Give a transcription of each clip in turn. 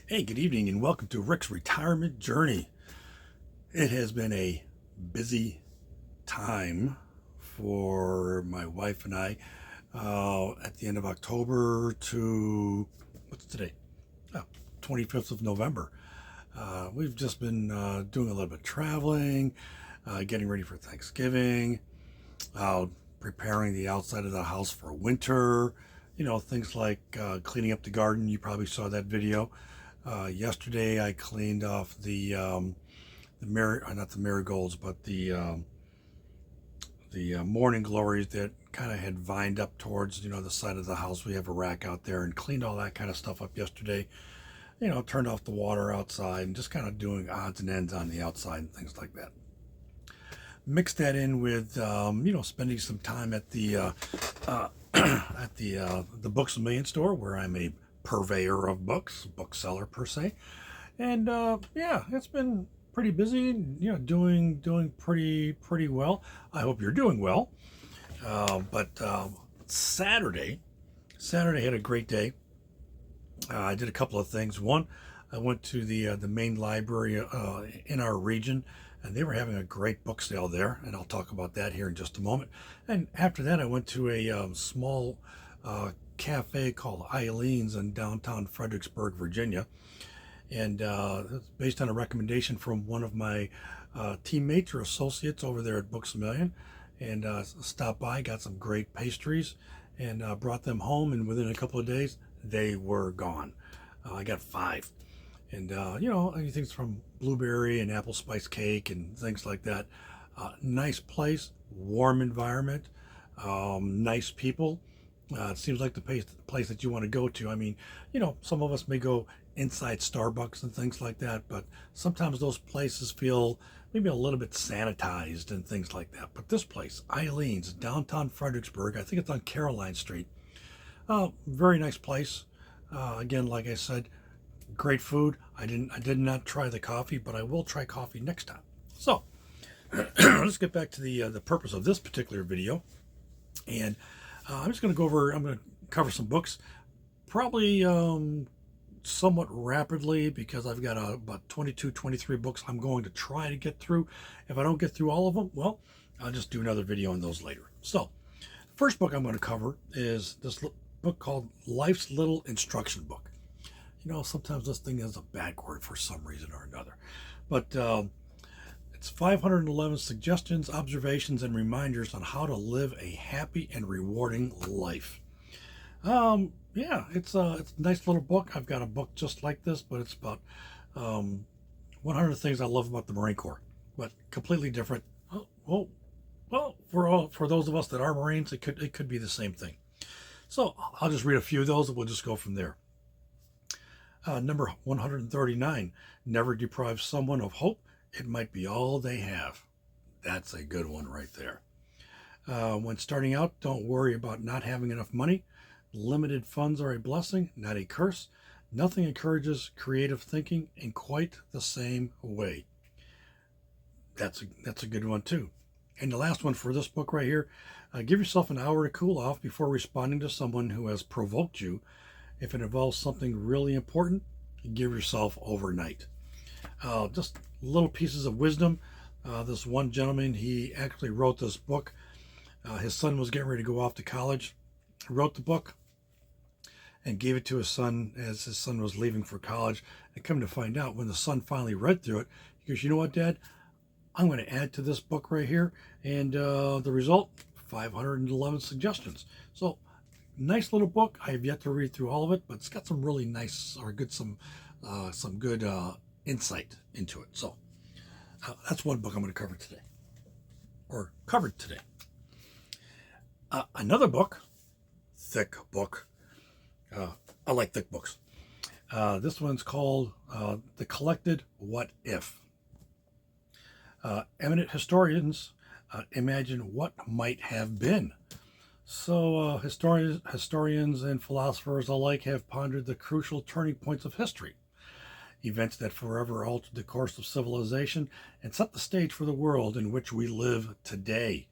Hey, good evening, and welcome to Rick's Retirement Journey. It has been a busy time for my wife and I at the end of October to, what's today? Oh, 25th of November. We've just been doing a little bit of traveling, getting ready for Thanksgiving, uh, preparing the outside of the house for winter, things like cleaning up the garden. You probably saw that video. Yesterday, I cleaned off not the marigolds, but the morning glories that kind of had vined up towards the side of the house. We have a rack out there, and cleaned all that kind of stuff up yesterday. Turned off the water outside and just kind of doing odds and ends on the outside and things like that. Mix that in with spending some time at the at the Books A Million store, where I'm a purveyor of books, bookseller per se. And yeah, it's been pretty busy. Doing pretty well. I hope you're doing well. But Saturday had a great day. I did a couple of things. One, I went to the main library in our region, and they were having a great book sale there, and I'll talk about that here in just a moment. And after that, I went to a small cafe called Eileen's in downtown Fredericksburg, Virginia, and it's based on a recommendation from one of my teammates or associates over there at Books A Million, and stopped by, got some great pastries, and brought them home, and within a couple of days, they were gone. I got 5. And anything from blueberry and apple spice cake and things like that. Nice place, warm environment, nice people. It seems like the place that you want to go to. I mean, some of us may go inside Starbucks and things like that, but sometimes those places feel maybe a little bit sanitized and things like that. But this place, Eileen's, downtown Fredericksburg, I think it's on Caroline Street. Very nice place. Again, like I said, great food. I did not try the coffee, but I will try coffee next time. So let's get back to the purpose of this particular video, and I'm just going to go over. I'm going to cover some books, probably somewhat rapidly, because I've got about 22, 23 books I'm going to try to get through. If I don't get through all of them, well, I'll just do another video on those later. So, the first book I'm going to cover is this book called Life's Little Instruction Book. Sometimes this thing has a bad word for some reason or another. But it's 511 suggestions, observations, and reminders on how to live a happy and rewarding life. Yeah, it's a nice little book. I've got a book just like this, but it's about 100 things I love about the Marine Corps, but completely different. Well, for those of us that are Marines, it could be the same thing. So I'll just read a few of those, and we'll just go from there. Number 139, never deprive someone of hope. It might be all they have. That's a good one right there. When starting out, don't worry about not having enough money. Limited funds are a blessing, not a curse. Nothing encourages creative thinking in quite the same way. That's a good one too. And the last one for this book right here, give yourself an hour to cool off before responding to someone who has provoked you. If it involves something really important, give yourself overnight. Just little pieces of wisdom. This one gentleman, he actually wrote this book. His son was getting ready to go off to college. He wrote the book and gave it to his son as his son was leaving for college. And come to find out, when the son finally read through it, he goes, "You know what, Dad? I'm going to add to this book right here." And the result, 511 suggestions. So, nice little book. I have yet to read through all of it, but it's got some really nice some good insight into it. So that's one book I'm going to cover today, or covered today. Another book, thick book. I like thick books. This one's called The Collected What If. Eminent historians imagine what might have been. So historians and philosophers alike have pondered the crucial turning points of history, events that forever altered the course of civilization and set the stage for the world in which we live today.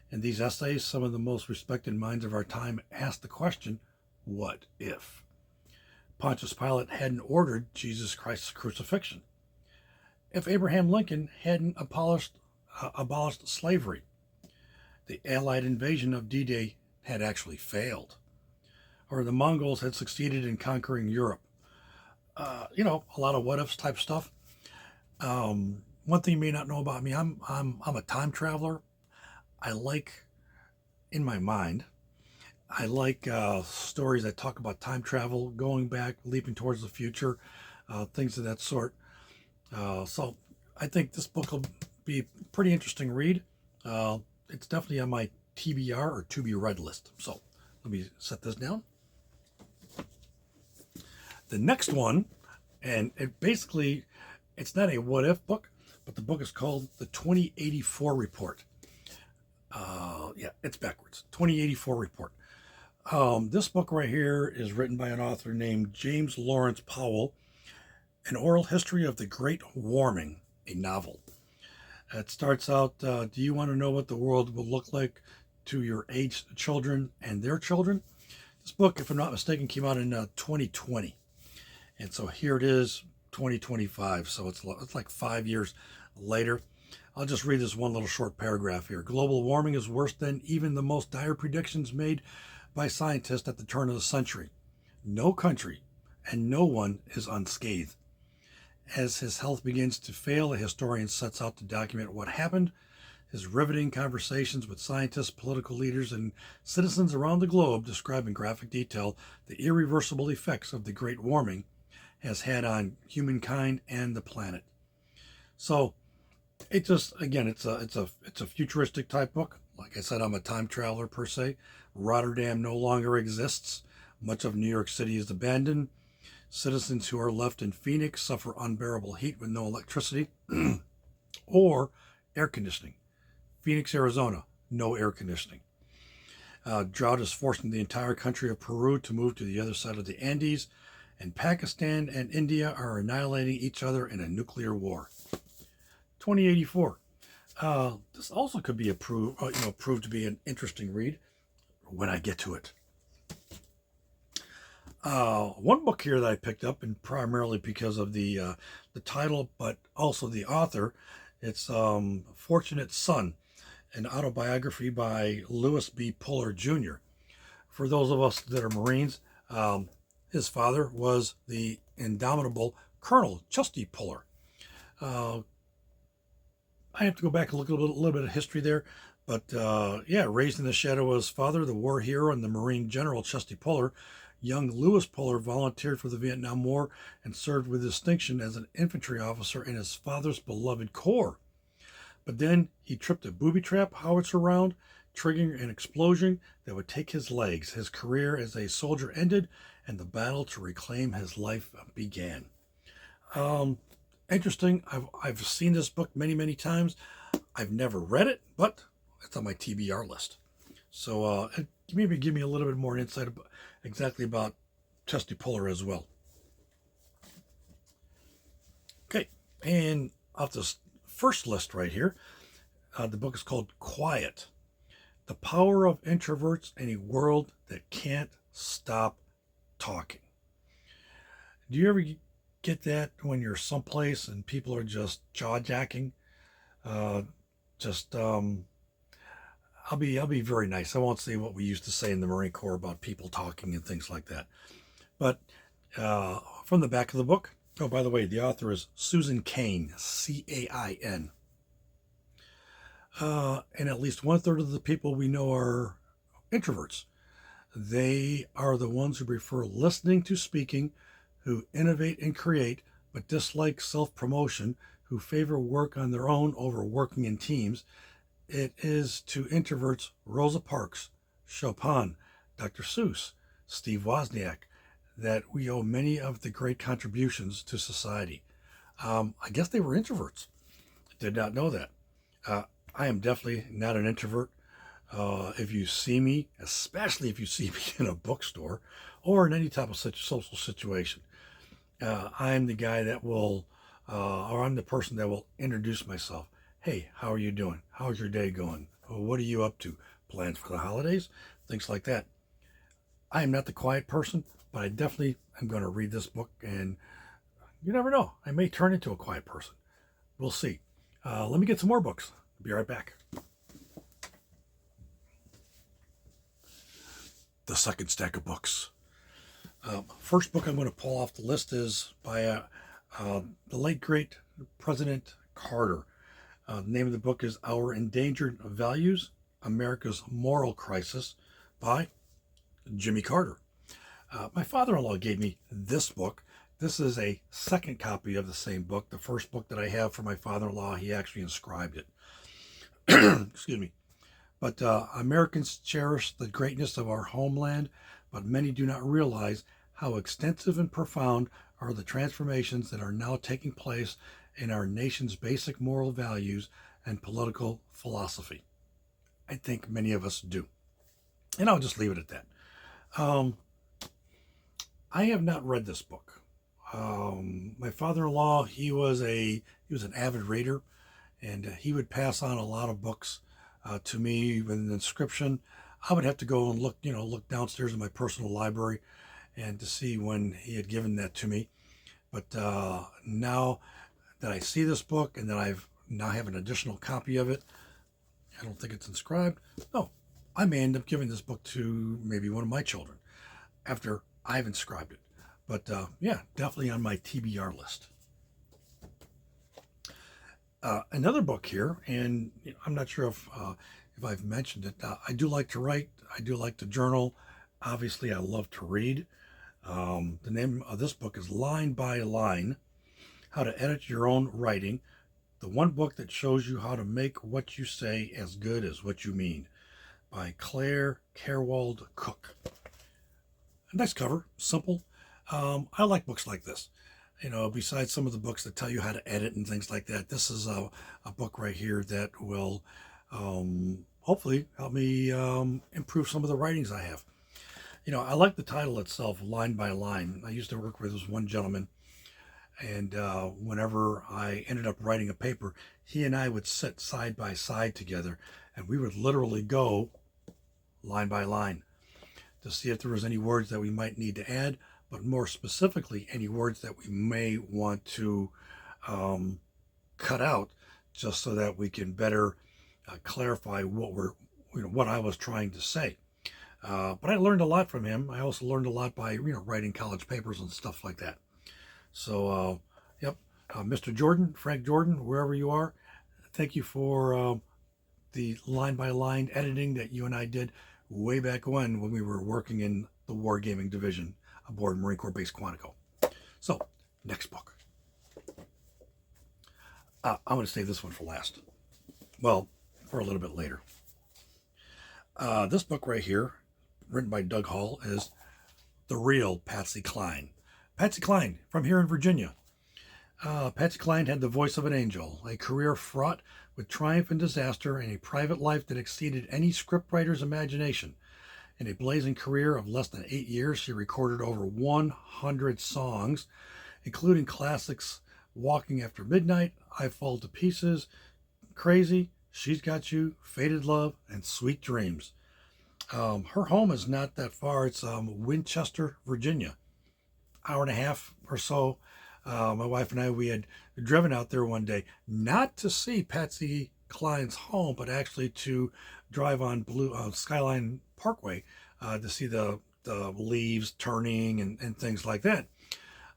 In these essays, some of the most respected minds of our time ask the question, what if? Pontius Pilate hadn't ordered Jesus Christ's crucifixion, if Abraham Lincoln hadn't abolished slavery, the Allied invasion of D-Day had actually failed, or the Mongols had succeeded in conquering Europe. A lot of what-ifs type stuff. One thing you may not know about me, I'm a time traveler. I like, in my mind, I like stories that talk about time travel, going back, leaping towards the future, things of that sort. So I think this book will be a pretty interesting read. It's definitely on my TBR or to be read list. So let me set this down. The next one, and it's not a what if book, but the book is called The 2084 Report. It's backwards. 2084 Report. This book right here is written by an author named James Lawrence Powell, An Oral History of the Great Warming, a novel. It starts out, do you want to know what the world will look like to your aged children and their children? This book, if I'm not mistaken, came out in 2020. And so here it is, 2025. So it's like 5 years later. I'll just read this one little short paragraph here. Global warming is worse than even the most dire predictions made by scientists at the turn of the century. No country and no one is unscathed. As his health begins to fail, a historian sets out to document what happened. His riveting conversations with scientists, political leaders, and citizens around the globe describe in graphic detail the irreversible effects of the Great Warming has had on humankind and the planet. So it just, again, it's a futuristic type book. Like I said, I'm a time traveler per se. Rotterdam no longer exists. Much of New York City is abandoned. Citizens who are left in Phoenix suffer unbearable heat with no electricity or air conditioning. Phoenix, Arizona, no air conditioning. Drought is forcing the entire country of Peru to move to the other side of the Andes, and Pakistan and India are annihilating each other in a nuclear war. 2084. This also could be proved to be an interesting read when I get to it. One book here that I picked up, and primarily because of the title, but also the author, it's Fortunate Son, an autobiography by Lewis B. Puller Jr. For those of us that are Marines, his father was the indomitable Colonel Chesty Puller. I have to go back and look at a little bit of history there. But raised in the shadow of his father, the war hero and the Marine General Chesty Puller, young Lewis Puller volunteered for the Vietnam War and served with distinction as an infantry officer in his father's beloved corps. But then he tripped a booby trap howitzer round, triggering an explosion that would take his legs. His career as a soldier ended, and the battle to reclaim his life began. Interesting. I've seen this book many, many times. I've never read it, but it's on my TBR list. So maybe give me a little bit more insight exactly about Chesty Puller as well. Okay, and off this first list right here, the book is called Quiet: The Power of Introverts in a World That Can't Stop Talking. Do you ever get that when you're someplace and people are just jaw-jacking? I'll be very nice. I won't say what we used to say in the Marine Corps about people talking and things like that. But from the back of the book, oh, by the way, the author is Susan Cain, Cain. And at least 1/3 of the people we know are introverts. They are the ones who prefer listening to speaking, who innovate and create, but dislike self-promotion, who favor work on their own over working in teams. It is to introverts Rosa Parks, Chopin, Dr. Seuss, Steve Wozniak that we owe many of the great contributions to society. I guess they were introverts. Did not know that. I am definitely not an introvert. If you see me, especially if you see me in a bookstore or in any type of social situation, I'm the guy that will, or I'm the person that will introduce myself. Hey, how are you doing? How's your day going? What are you up to? Plans for the holidays? Things like that. I am not the quiet person, but I definitely I'm going to read this book, and you never know, I may turn into a quiet person. We'll see. Let me get some more books. Be right back. The second stack of books. First book I'm going to pull off the list is by the late great President Carter. The name of the book is Our Endangered Values, America's Moral Crisis by Jimmy Carter. My father-in-law gave me this book. This is a second copy of the same book. The first book that I have for my father-in-law, he actually inscribed it. Excuse me. But Americans cherish the greatness of our homeland, but many do not realize how extensive and profound are the transformations that are now taking place in our nation's basic moral values and political philosophy. I think many of us do. And I'll just leave it at that. I have not read this book. My father-in-law, he was an avid reader, and he would pass on a lot of books to me with an inscription. I would have to go and look downstairs in my personal library and to see when he had given that to me. But now that I see this book and that I've now have an additional copy of it, I don't think it's inscribed. No, I may end up giving this book to maybe one of my children after I've inscribed it. But yeah, definitely on my TBR list. Another book here, and I'm not sure if I've mentioned it. I do like to write. I do like to journal. Obviously, I love to read. The name of this book is Line by Line: How to Edit Your Own Writing. The one book that shows you how to make what you say as good as what you mean, by Claire Carwald Cook. A nice cover, simple. I like books like this. Besides some of the books that tell you how to edit and things like that, this is a book right here that will hopefully help me improve some of the writings I have. I like the title itself, Line by Line. I used to work with this one gentleman, and whenever I ended up writing a paper, he and I would sit side by side together, and we would literally go line by line to see if there was any words that we might need to add, but more specifically, any words that we may want to cut out, just so that we can better clarify what I was trying to say. But I learned a lot from him. I also learned a lot by writing college papers and stuff like that. So, yep, Mr. Jordan, Frank Jordan, wherever you are, thank you for the line by line editing that you and I did way back when we were working in the wargaming division aboard Marine Corps Base Quantico. So, next book. I'm going to save this one for last. Well, for a little bit later. This book right here, written by Doug Hall, is The Real Patsy Cline. Patsy Cline, from here in Virginia. Patsy Cline had the voice of an angel, a career fraught with triumph and disaster, and a private life that exceeded any scriptwriter's imagination. In a blazing career of less than 8 years, she recorded over 100 songs, including classics Walking After Midnight, I Fall to Pieces, Crazy, She's Got You, Faded Love, and Sweet Dreams. Her home is not that far. It's Winchester, Virginia. Hour and a half or so. My wife and I, we had driven out there one day, not to see Patsy Cline's home, but actually to drive on Skyline Parkway to see the leaves turning and things like that.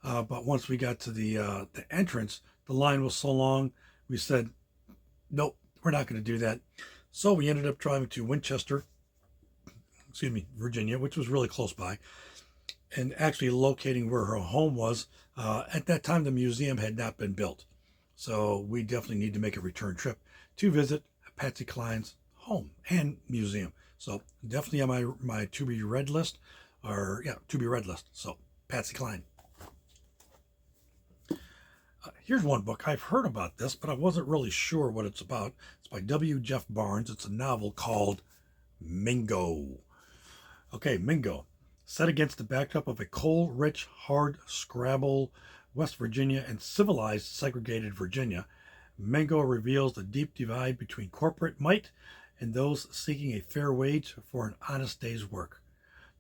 But once we got to the entrance, the line was so long, we said, nope, we're not going to do that. So we ended up driving to Winchester, Virginia, which was really close by, and actually locating where her home was. At that time, the museum had not been built. So we definitely need to make a return trip to visit Patsy Cline's home and museum. So definitely on my to be read list, to be read list. So Patsy Cline. Here's one book. I've heard about this, but I wasn't really sure what it's about. It's by W. Jeff Barnes. It's a novel called Mingo. Okay, Mingo. Set against the backdrop of a coal-rich, hard-scrabble West Virginia and civilized, segregated Virginia, Mingo reveals the deep divide between corporate might and those seeking a fair wage for an honest day's work.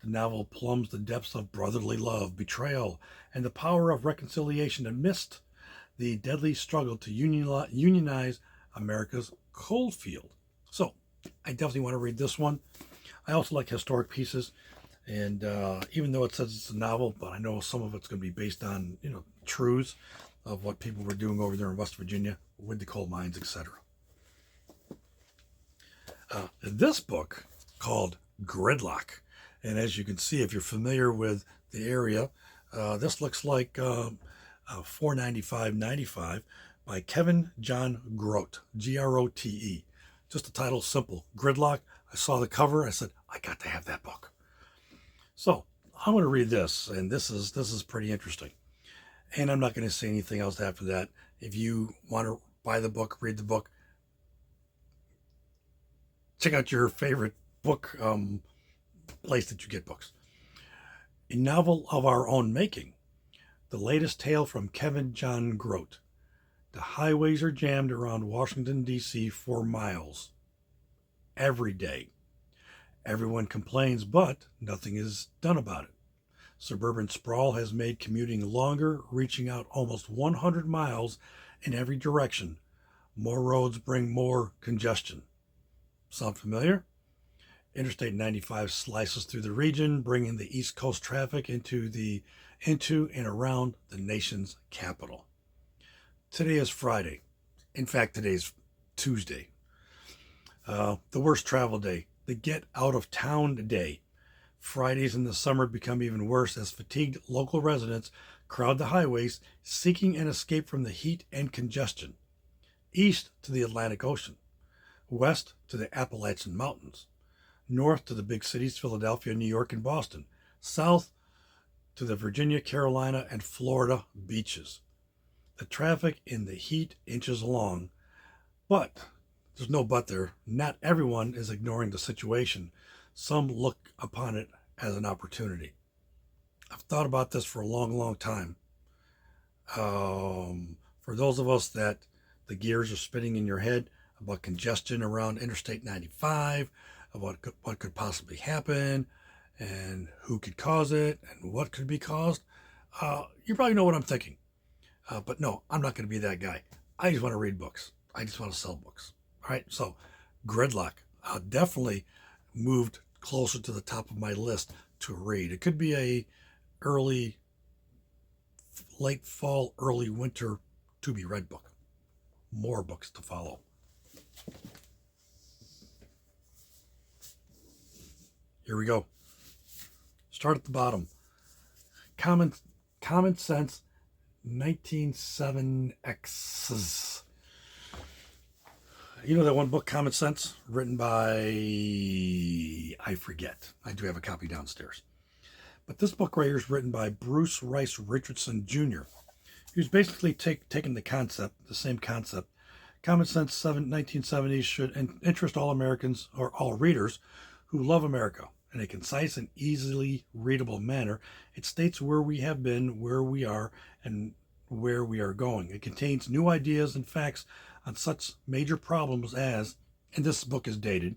The novel plumbs the depths of brotherly love, betrayal, and the power of reconciliation amidst the deadly struggle to unionize America's coal field. So, I definitely want to read this one. I also like historic pieces, and even though it says it's a novel, but I know some of it's going to be based on truths of what people were doing over there in West Virginia with the coal mines, etc. This book called Gridlock, and as you can see, if you're familiar with the area, this looks like $495.95 by Kevin John Grote, Grote. Just the title, simple, Gridlock. I saw the cover. I said, I got to have that book. So I'm going to read this, and this is pretty interesting. And I'm not going to say anything else after that. If you want to buy the book, read the book, check out your favorite book place that you get books. A novel of our own making. The latest tale from Kevin John Grote. The highways are jammed around Washington, D.C. for miles. Every day. Everyone complains, but nothing is done about it. Suburban sprawl has made commuting longer, reaching out almost 100 miles in every direction. More roads bring more congestion. Sound familiar? Interstate 95 slices through the region, bringing the East Coast traffic into and around the nation's capital. Today is Friday. In fact, today's Tuesday. The worst travel day. The get out of town day. Fridays in the summer become even worse as fatigued local residents crowd the highways seeking an escape from the heat and congestion. East to the Atlantic Ocean. West to the Appalachian Mountains. North to the big cities, Philadelphia, New York, and Boston. South to the Virginia, Carolina, and Florida beaches. The traffic in the heat inches along, but there's no but there. Not everyone is ignoring the situation. Some look upon it as an opportunity. I've thought about this for a long, long time. For those of us that the gears are spinning in your head about congestion around Interstate 95, about what could possibly happen, and who could cause it, and what could be caused, you probably know what I'm thinking. But no, I'm not going to be that guy. I just want to read books. I just want to sell books. All right, so Gridlock definitely moved closer to the top of my list to read. It could be a late fall, early winter to be read book. More books to follow. Here we go. Start at the bottom. Common Sense 197X's. You know that one book, Common Sense, written by, I forget. I do have a copy downstairs. But this book right here is written by Bruce Rice Richardson Jr. He was basically taking the same concept. Common Sense 1970s should interest all Americans or all readers who love America. In a concise and easily readable manner, it states where we have been, where we are, and where we are going. It contains new ideas and facts on such major problems as, and this book is dated,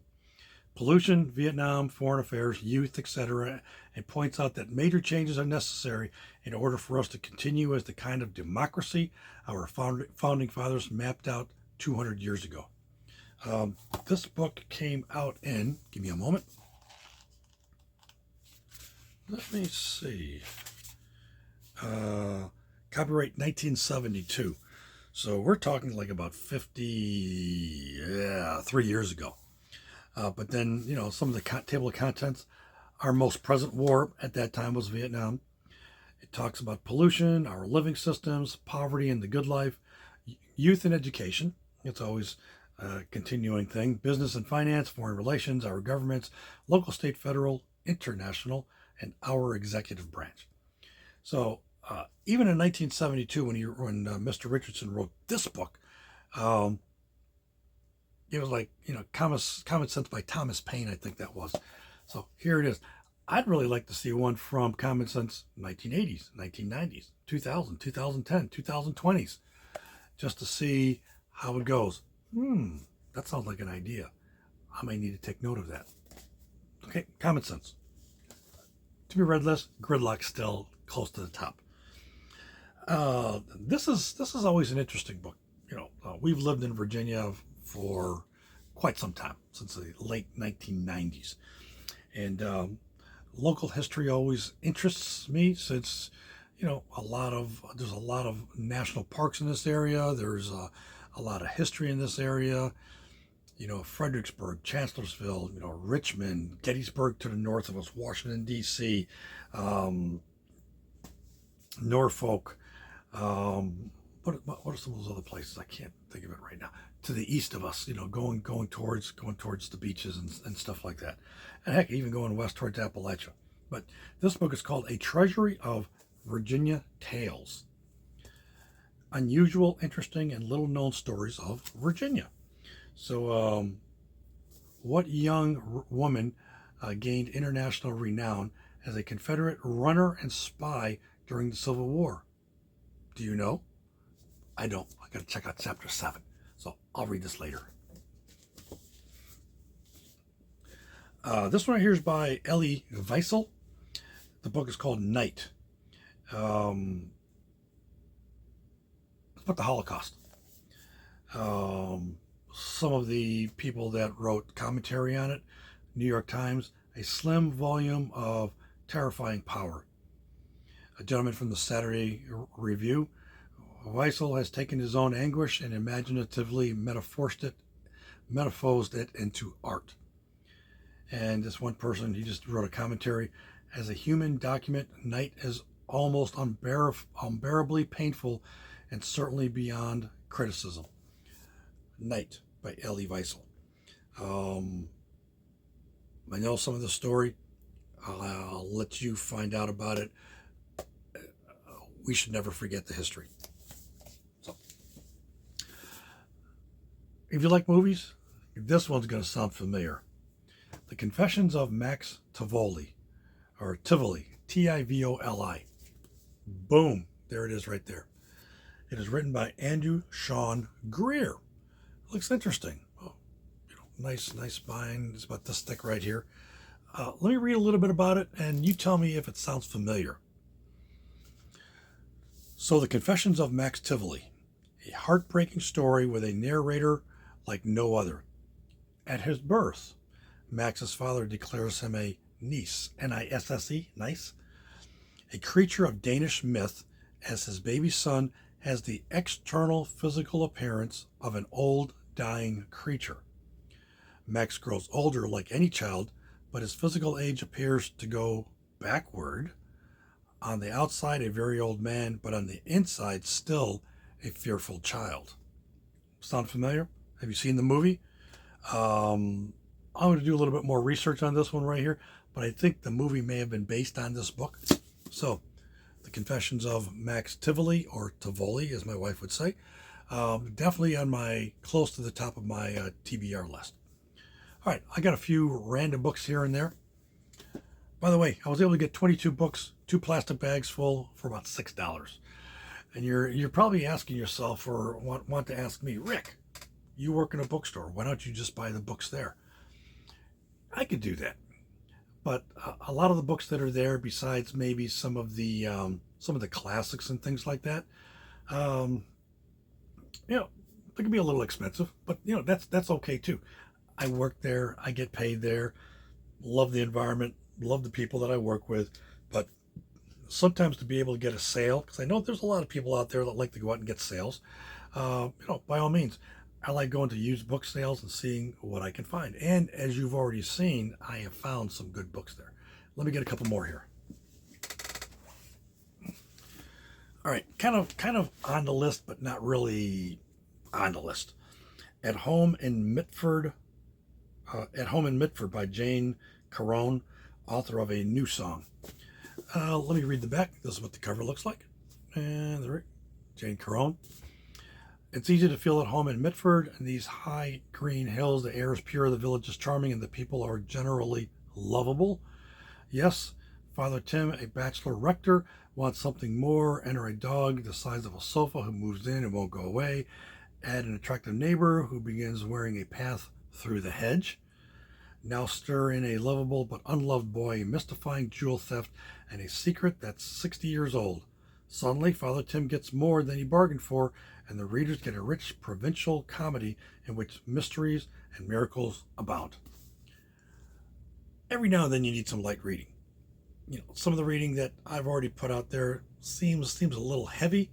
pollution, Vietnam, foreign affairs, youth, etc., and points out that major changes are necessary in order for us to continue as the kind of democracy our founding fathers mapped out 200 years ago. This book came out in, give me a moment. Let me see. Copyright 1972. So we're talking like about 3 years ago. But then, some of the table of contents, our most present war at that time was Vietnam. It talks about pollution, our living systems, poverty and the good life, youth and education. It's always a continuing thing. Business and finance, foreign relations, our governments, local, state, federal, international, and our executive branch. So even in 1972, when Mr. Richardson wrote this book, it was like, Common Sense by Thomas Paine, I think that was. So here it is. I'd really like to see one from Common Sense 1980s, 1990s, 2000, 2010, 2020s, just to see how it goes. That sounds like an idea. I may need to take note of that. Okay, Common Sense. To be read list, gridlock still close to the top. This is always an interesting book. We've lived in Virginia for quite some time, since the late 1990s, and local history always interests me, since there's a lot of national parks in this area. There's a lot of history in this area. Fredericksburg, Chancellorsville, Richmond, Gettysburg to the north of us, Washington, D.C., Norfolk. What are some of those other places? I can't think of it right now. To the east of us, going towards the beaches and stuff like that. And heck, even going west towards Appalachia. But this book is called A Treasury of Virginia Tales. Unusual, interesting, and little-known stories of Virginia. So, what young woman gained international renown as a Confederate runner and spy during the Civil War? Do you know? I don't. I got to check out chapter 7. So I'll read this later. This one right here is by Ellie Wiesel. The book is called Night. It's about the Holocaust. Some of the people that wrote commentary on it: New York Times, a slim volume of terrifying power. A gentleman from the Saturday Review: Wiesel has taken his own anguish and imaginatively metaphosed it into art. And this one person, he just wrote a commentary: as a human document, Night is almost unbearably painful and certainly beyond criticism. Night by Ellie Wiesel. I know some of the story. I'll let you find out about it. We should never forget the history. So, if you like movies, this one's going to sound familiar. The Confessions of Max Tivoli, or Tivoli, Tivoli. Boom, there it is right there. It is written by Andrew Sean Greer. Looks interesting. Oh, nice spine. It's about this thick right here. Let me read a little bit about it, and you tell me if it sounds familiar. So, The Confessions of Max Tivoli, a heartbreaking story with a narrator like no other. At his birth, Max's father declares him a niece, N-I-S-S-E, nice, a creature of Danish myth, as his baby son has the external physical appearance of an old, dying creature. Max grows older like any child, but his physical age appears to go backward. On the outside, a very old man, but on the inside, still a fearful child. Sound familiar? Have you seen the movie? I'm going to do a little bit more research on this one right here, but I think the movie may have been based on this book. So, The Confessions of Max Tivoli, or Tivoli, as my wife would say, definitely on close to the top of my TBR list. All right, I got a few random books here and there. By the way, I was able to get 22 books, 2 plastic bags full, for about $6. And you're probably asking yourself, or want to ask me, Rick, you work in a bookstore. Why don't you just buy the books there? I could do that, but a lot of the books that are there, besides maybe some of the classics and things like that, they can be a little expensive. But that's okay too. I work there. I get paid there. Love the environment. Love the people that I work with. But sometimes to be able to get a sale, because I know there's a lot of people out there that like to go out and get sales. By all means, I like going to used book sales and seeing what I can find. And as you've already seen, I have found some good books there. Let me get a couple more here. All right, kind of on the list, but not really on the list. At Home in Mitford by Jane Carone, author of A New Song. Let me read the back. This is what the cover looks like. And there, Jane Carone. It's easy to feel at home in Mitford and these high green hills. The air is pure, the village is charming, and the people are generally lovable. Yes, Father Tim, a bachelor rector, wants something more. Enter a dog the size of a sofa who moves in and won't go away. Add an attractive neighbor who begins wearing a path through the hedge. Now stir in a lovable but unloved boy, mystifying jewel theft, and a secret that's 60 years old. Suddenly, Father Tim gets more than he bargained for, and the readers get a rich provincial comedy in which mysteries and miracles abound. Every now and then you need some light reading. Some of the reading that I've already put out there seems a little heavy.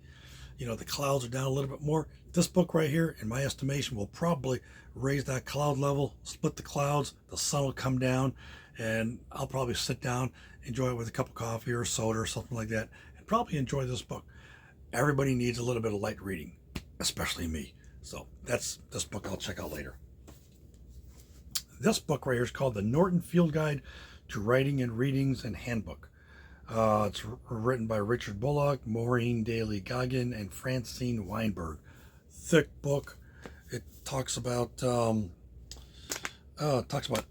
The clouds are down a little bit more. This book right here, in my estimation, will probably raise that cloud level, split the clouds, the sun will come down, and I'll probably sit down, enjoy it with a cup of coffee or soda or something like that, and probably enjoy this book. Everybody needs a little bit of light reading, especially me. So that's this book I'll check out later. This book right here is called The Norton Field Guide to Writing and Readings and Handbook. It's written by Richard Bullock, Maureen Daly Goggin, and Francine Weinberg. Thick book. It talks about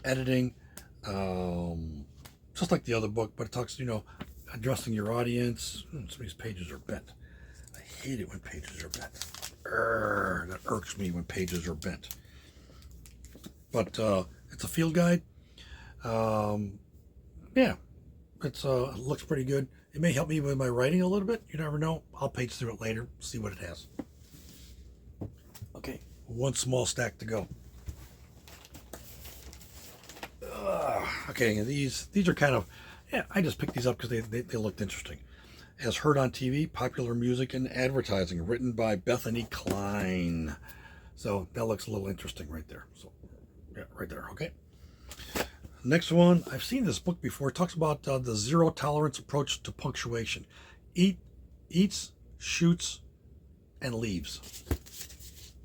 editing, just like the other book, but it talks, addressing your audience. Some of these pages are bent. I hate it when pages are bent. That irks me when pages are bent. But it's a field guide. Yeah. It looks pretty good. It may help me with my writing a little bit. You never know. I'll page through it later, see what it has. Okay, one small stack to go. Okay, these are kind of, I just picked these up because they looked interesting. As heard on TV, popular music and advertising, written by Bethany Klein. So that looks a little interesting right there. So, yeah, right there, okay. Next one, I've seen this book before. It talks about the zero tolerance approach to punctuation. Eats, shoots, and leaves.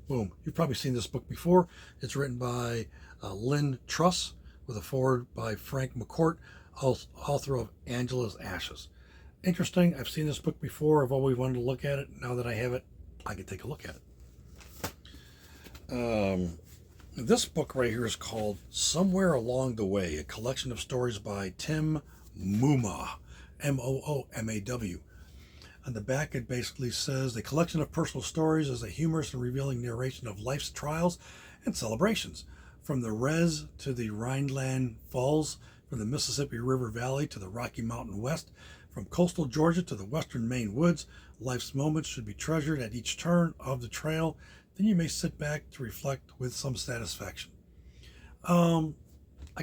Boom. You've probably seen this book before. It's written by Lynn Truss with a foreword by Frank McCourt, author of Angela's Ashes. Interesting. I've seen this book before. I've always wanted to look at it. Now that I have it, I can take a look at it. This book right here is called Somewhere Along the Way, a collection of stories by Tim Moomaw, Moomaw. On the back, it basically says, a collection of personal stories is a humorous and revealing narration of life's trials and celebrations. From the Rez to the Rhineland Falls, from the Mississippi River Valley to the Rocky Mountain West, from coastal Georgia to the western Maine woods, life's moments should be treasured at each turn of the trail. Then you may sit back to reflect with some satisfaction. I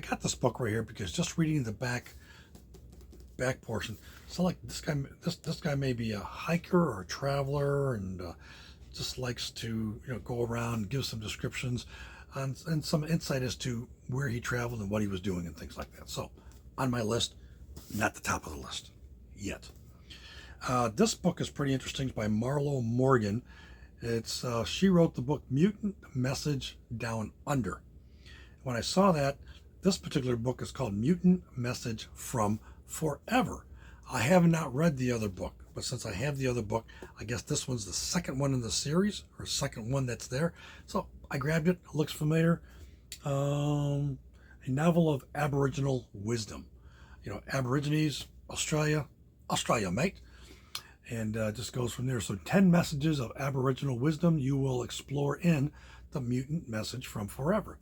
got this book right here because just reading the back portion, so like this guy may be a hiker or a traveler and just likes to go around and give some descriptions and some insight as to where he traveled and what he was doing and things like that. So on my list, not the top of the list yet. This book is pretty interesting. It's by Marlo Morgan. It's she wrote the book Mutant Message Down Under. When I saw that, this particular book is called Mutant Message from Forever. I have not read the other book, but since I have the other book, I guess this one's the second one in the series, or second one that's there. So I grabbed it. It looks familiar. A novel of Aboriginal wisdom. Aborigines, Australia, mate. And just goes from there. So 10 messages of Aboriginal wisdom you will explore in The Mutant Message from Forever.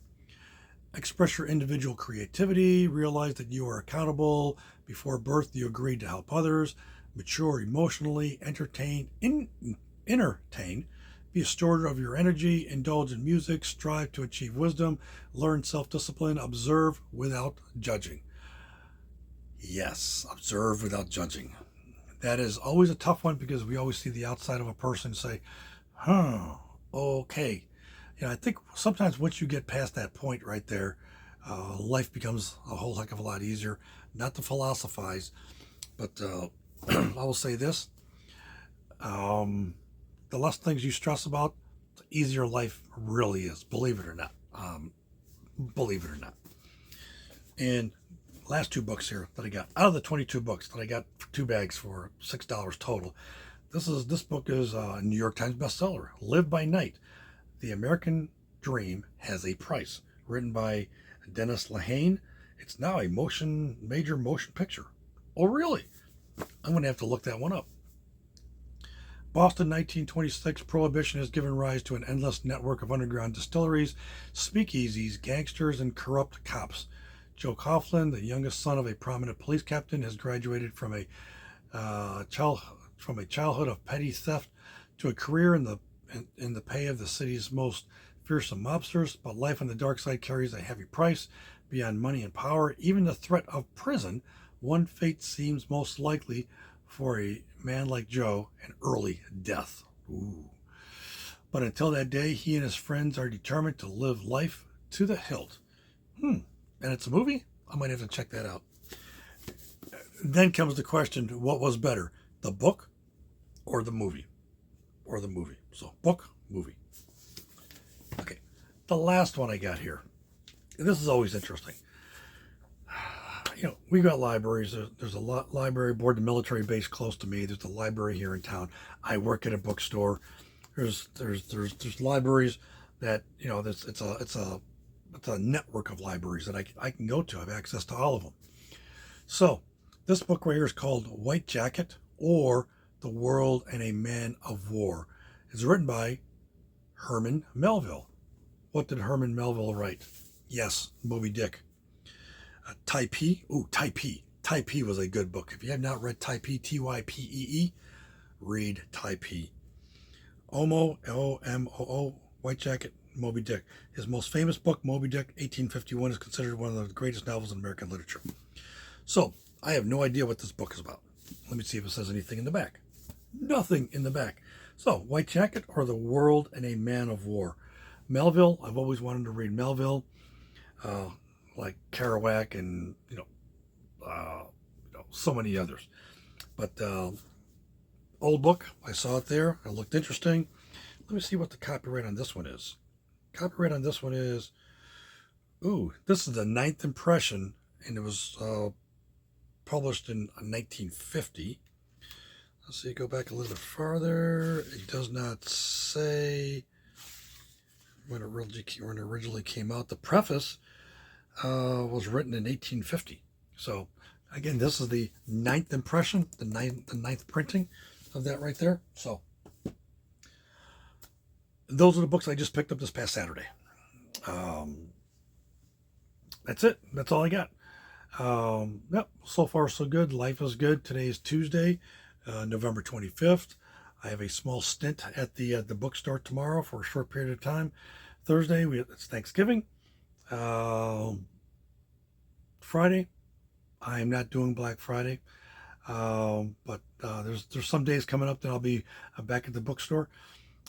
Express your individual creativity, realize that you are accountable. Before birth, you agreed to help others, mature emotionally, entertain, be a steward of your energy, indulge in music, strive to achieve wisdom, learn self-discipline, observe without judging. Yes, observe without judging. That is always a tough one because we always see the outside of a person and say, okay. I think sometimes once you get past that point right there, life becomes a whole heck of a lot easier. Not to philosophize, but I will say this. The less things you stress about, the easier life really is. Believe it or not. And last two books here that I got out of the 22 books that I got for 2 bags for $6 total. This book is a New York Times bestseller, Live by Night. The American Dream Has a Price, written by Dennis Lehane. It's now a major motion picture. Oh, really? I'm going to have to look that one up. Boston, 1926, Prohibition has given rise to an endless network of underground distilleries, speakeasies, gangsters, and corrupt cops. Joe Coughlin, the youngest son of a prominent police captain, has graduated from a childhood of petty theft to a career in the pay of the city's most fearsome mobsters. But life on the dark side carries a heavy price. Beyond money and power, even the threat of prison, one fate seems most likely for a man like Joe: an early death. Ooh. But until that day, he and his friends are determined to live life to the hilt. And it's a movie? I might have to check that out. Then comes the question, what was better, the book or the movie? So, book, movie. Okay, the last one I got here. This is always interesting. We've got libraries. There's a library board, the military base close to me. There's a library here in town. I work at a bookstore. There's libraries that it's a network of libraries that I can go to. I have access to all of them. So this book right here is called White Jacket, or The World and a Man of War. It's written by Herman Melville. What did Herman Melville write? Yes, Moby Dick. Typee. Ooh, Typee. Typee was a good book. If you have not read Typee, Typee, read Typee. Ommoo, White Jacket, Moby Dick. His most famous book, Moby Dick, 1851, is considered one of the greatest novels in American literature. So, I have no idea what this book is about. Let me see if it says anything in the back. Nothing in the back. So, White Jacket, or The World and a Man of War. Melville, I've always wanted to read Melville, like Kerouac and, so many others. But old book, I saw it there. It looked interesting. Let me see what the copyright on this one is. Copyright on this one is, this is the 9th impression, and it was published in 1950. Let's see, go back a little bit farther. It does not say when it originally came out. The preface was written in 1850. So, again, this is the 9th impression, the ninth printing of that right there. So, those are the books I just picked up this past Saturday. That's it. That's all I got. Yep. So far, so good. Life is good. Today is Tuesday, November 25th. I have a small stint at the bookstore tomorrow for a short period of time. Thursday, it's Thanksgiving. Friday, I am not doing Black Friday. But there's some days coming up that I'll be back at the bookstore.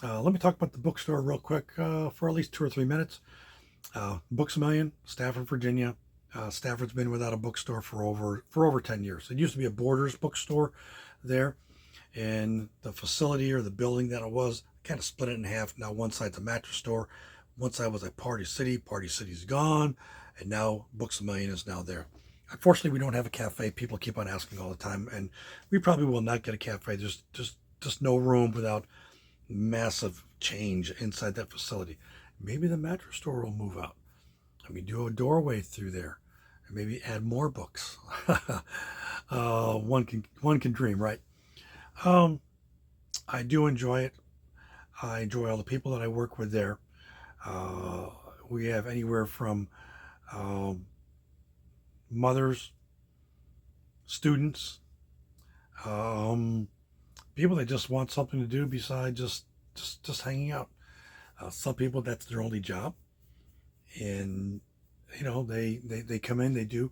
Let me talk about the bookstore real quick for at least 2 or 3 minutes. Books A Million, Stafford, Virginia. Stafford's been without a bookstore for over 10 years. It used to be a Borders bookstore there, and the facility, or the building that it was, kind of split it in half. Now one side's a mattress store, one side was a Party City. Party City's gone, and now Books A Million is now there. Unfortunately, we don't have a cafe. People keep on asking all the time, and we probably will not get a cafe. There's just no room without massive change inside that facility. Maybe the mattress store will move out. I mean, do a doorway through there, and maybe add more books. One can dream, right? I do enjoy it. I enjoy all the people that I work with there. We have anywhere from mothers, students, people that just want something to do besides just hanging out. Some people, that's their only job, and they come in, they do.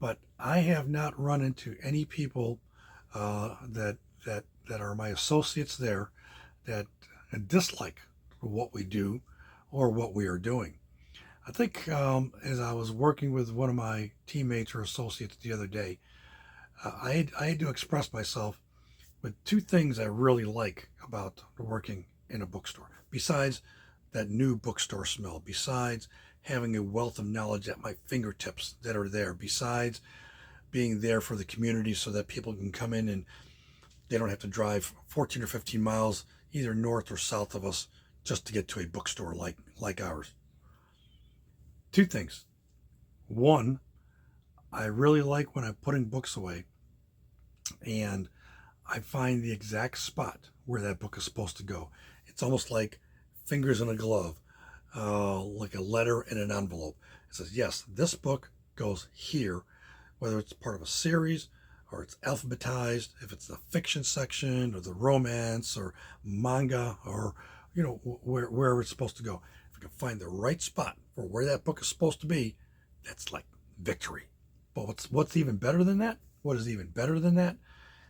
But I have not run into any people that are my associates there that dislike what we do or what we are doing. I think as I was working with one of my teammates or associates the other day, I had to express myself with 2 things I really like about working in a bookstore. Besides that new bookstore smell, besides having a wealth of knowledge at my fingertips that are there, besides being there for the community so that people can come in and they don't have to drive 14 or 15 miles either north or south of us just to get to a bookstore like ours. 2 things. One, I really like when I'm putting books away and I find the exact spot where that book is supposed to go. It's almost like fingers in a glove, like a letter in an envelope. It says, yes, this book goes here, whether it's part of a series or it's alphabetized, if it's the fiction section or the romance or manga or wherever it's supposed to go. If we can find the right spot for where that book is supposed to be, that's like victory. But what's even better than that? What is even better than that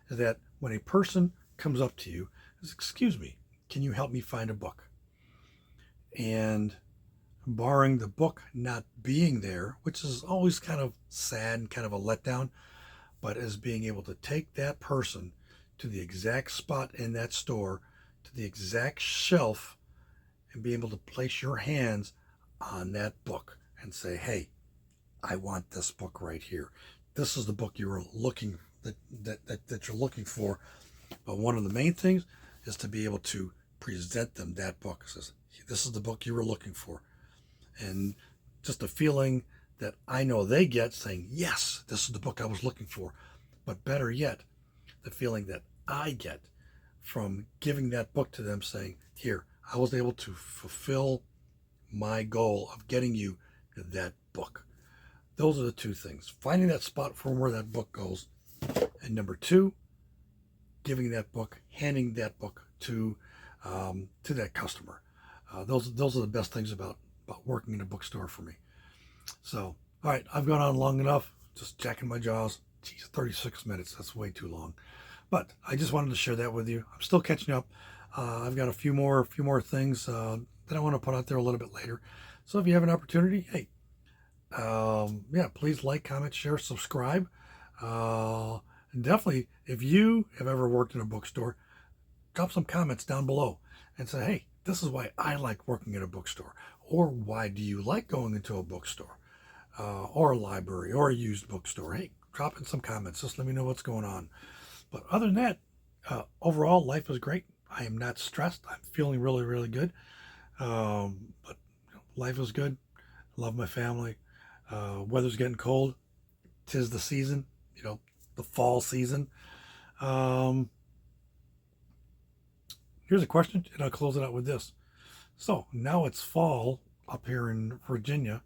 is that when a person comes up to you and says, "Excuse me, can you help me find a book?" And barring the book not being there, which is always kind of sad and kind of a letdown, but as being able to take that person to the exact spot in that store, to the exact shelf, and be able to place your hands on that book and say, "Hey, I want this book right here. This is the book you were looking that you're looking for." But one of the main things is to be able to present them that book. It says, "This is the book you were looking for." And just a feeling that I know they get saying, "Yes, this is the book I was looking for." But better yet, the feeling that I get from giving that book to them saying, "Here, I was able to fulfill my goal of getting you that book." Those are the two things. Finding that spot for where that book goes. And number two, giving that book, handing that book to that customer. Those are the best things about working in a bookstore for me. So, all right, I've gone on long enough, just jacking my jaws. Geez, 36 minutes, that's way too long. But I just wanted to share that with you. I'm still catching up. I've got a few more things that I want to put out there a little bit later. So if you have an opportunity, hey, please like, comment, share, subscribe. And definitely, if you have ever worked in a bookstore, drop some comments down below and say, "Hey, this is why I like working at a bookstore," or "Why do you like going into a bookstore, or a library, or a used bookstore?" Hey, drop in some comments. Just let me know what's going on. But other than that, overall, life is great. I am not stressed. I'm feeling really, really good. But life is good. I love my family. Weather's getting cold. 'Tis the season, the fall season. Um, Here's a question, and I'll close it out with this. So now it's fall up here in Virginia.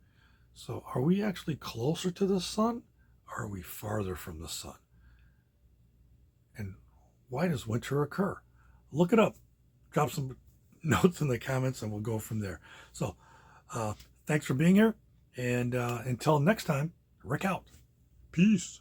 So are we actually closer to the sun, or are we farther from the sun? And why does winter occur? Look it up. Drop some notes in the comments, and we'll go from there. So thanks for being here. And until next time, Rick out. Peace.